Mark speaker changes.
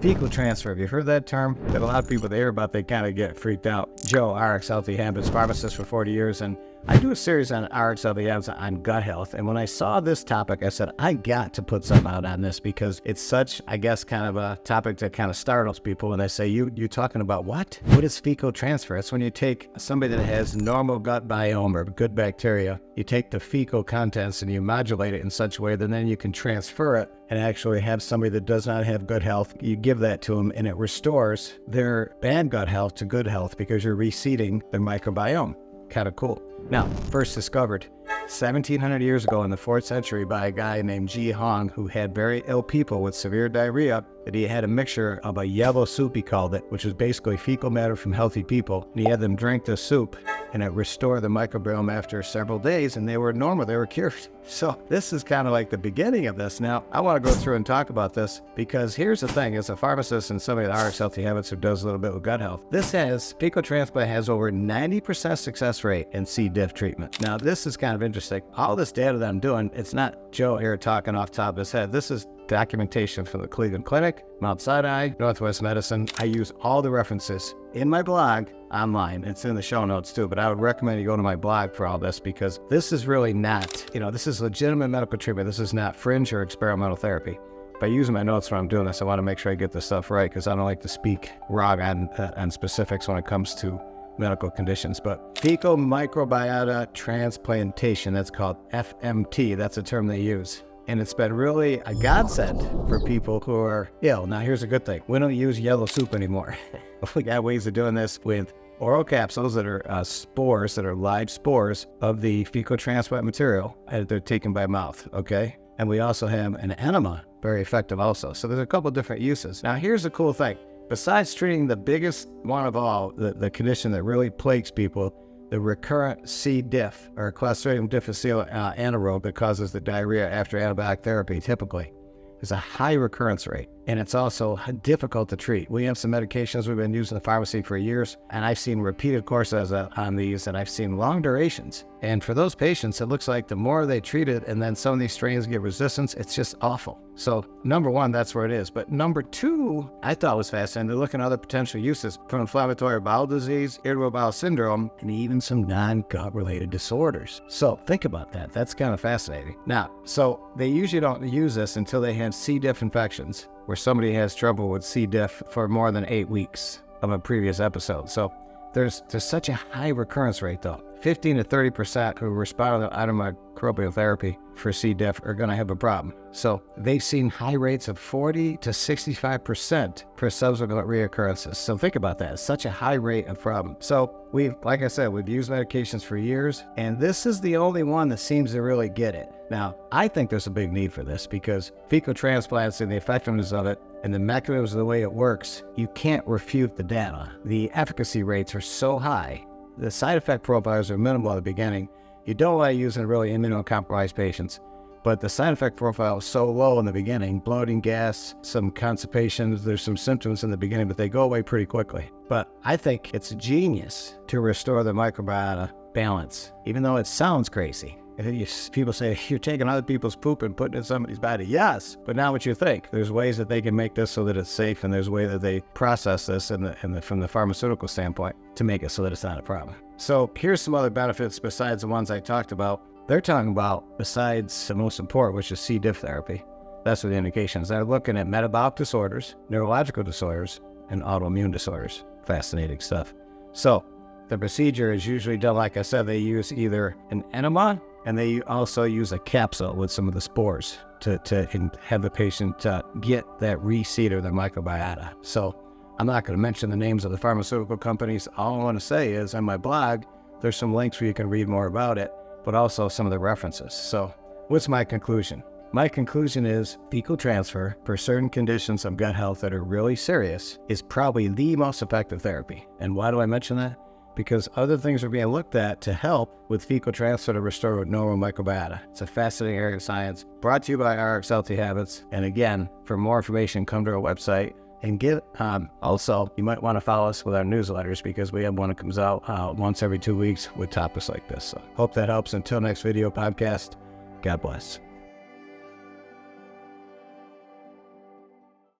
Speaker 1: Fecal transfer. Have you heard that term? That a lot of people they hear about, they kind of get freaked out. Joe, RX Healthy Habits, pharmacist for 40 years, and I do a series on RX Healthy Habits on gut health. And when I saw this topic, I said, I got to put something out on this because it's such, I guess, kind of a topic that kind of startles people when they say, you talking about what? What is fecal transfer? It's when you take somebody that has normal gut biome or good bacteria, you take the fecal contents and you modulate it in such a way that then you can transfer it and actually have somebody that does not have good health, you give that to them and it restores their bad gut health to good health because you're reseeding their microbiome. Kind of cool. Now, first discovered 1700 years ago in the 4th century by a guy named Ji Hong who had very ill people with severe diarrhea, that he had a mixture of a yellow soup, he called it, which was basically fecal matter from healthy people. And he had them drink the soup and it restored the microbiome after several days and they were normal, they were cured. So this is kind of like the beginning of this. Now, I want to go through and talk about this because here's the thing, as a pharmacist and somebody that RX Healthy Habits who does a little bit with gut health, fecal transplant has over 90% success rate in C. diff treatment. Now, this is kind of interesting. All this data that I'm doing, it's not Joe here talking off the top of his head. This is documentation from the Cleveland Clinic, Mount Sinai, Northwest Medicine. I use all the references in my blog online. It's in the show notes too, but I would recommend you go to my blog for all this because this is really not, this is legitimate medical treatment. This is not fringe or experimental therapy. By using my notes when I'm doing this, I want to make sure I get this stuff right because I don't like to speak wrong on specifics when it comes to medical conditions. But fecal microbiota transplantation, that's called FMT, that's a term they use. And it's been really a godsend for people who are ill. Now, here's a good thing. We don't use yellow soup anymore. We got ways of doing this with oral capsules that are spores, that are live spores of the fecal transplant material, and they're taken by mouth, okay? And we also have an enema, very effective also. So there's a couple different uses. Now, here's the cool thing. Besides treating the biggest one of all, the condition that really plagues people, the recurrent C. diff, or Clostridium difficile anaerobe that causes the diarrhea after antibiotic therapy, typically, is a high recurrence rate. And it's also difficult to treat. We have some medications we've been using in the pharmacy for years, and I've seen repeated courses on these, and I've seen long durations. And for those patients, it looks like the more they treat it, and then some of these strains get resistance, it's just awful. So number one, that's where it is. But number two, I thought was fascinating. They're looking at other potential uses from inflammatory bowel disease, irritable bowel syndrome, and even some non-gut related disorders. So think about that. That's kind of fascinating. Now, so they usually don't use this until they have C. diff infections, where somebody has trouble with C. diff for more than 8 weeks of a previous episode. So there's such a high recurrence rate though. 15 to 30% who respond to antimicrobial therapy for C. diff are going to have a problem. So they've seen high rates of 40 to 65% for subsequent reoccurrences. So think about that. It's such a high rate of problem. So like I said, we've used medications for years, and this is the only one that seems to really get it. Now, I think there's a big need for this because fecal transplants and the effectiveness of it and the mechanisms of the way it works, you can't refute the data. The efficacy rates are so high. The side effect profiles are minimal at the beginning. You don't want to use in really immunocompromised patients, but the side effect profile is so low in the beginning, bloating, gas, some constipation, there's some symptoms in the beginning, but they go away pretty quickly. But I think it's genius to restore the microbiota balance, even though it sounds crazy. People say, you're taking other people's poop and putting it in somebody's body. Yes, but now what you think? There's ways that they can make this so that it's safe, and there's ways that they process this from the pharmaceutical standpoint to make it so that it's not a problem. So here's some other benefits besides the ones I talked about. They're talking about, besides the most important, which is C. diff therapy. That's what the indications. They're looking at metabolic disorders, neurological disorders, and autoimmune disorders. Fascinating stuff. So the procedure is usually done, like I said, they use either an enema, and they also use a capsule with some of the spores to have the patient get that reseed of their microbiota. So I'm not going to mention the names of the pharmaceutical companies. All I want to say is on my blog, there's some links where you can read more about it, but also some of the references. So what's my conclusion? My conclusion is fecal transfer for certain conditions of gut health that are really serious is probably the most effective therapy. And why do I mention that? Because other things are being looked at to help with fecal transfer to restore normal microbiota. It's a fascinating area of science, brought to you by RX Healthy Habits. And again, for more information, come to our website and get, also, you might want to follow us with our newsletters because we have one that comes out once every 2 weeks with topics like this. So hope that helps. Until next video podcast, God bless.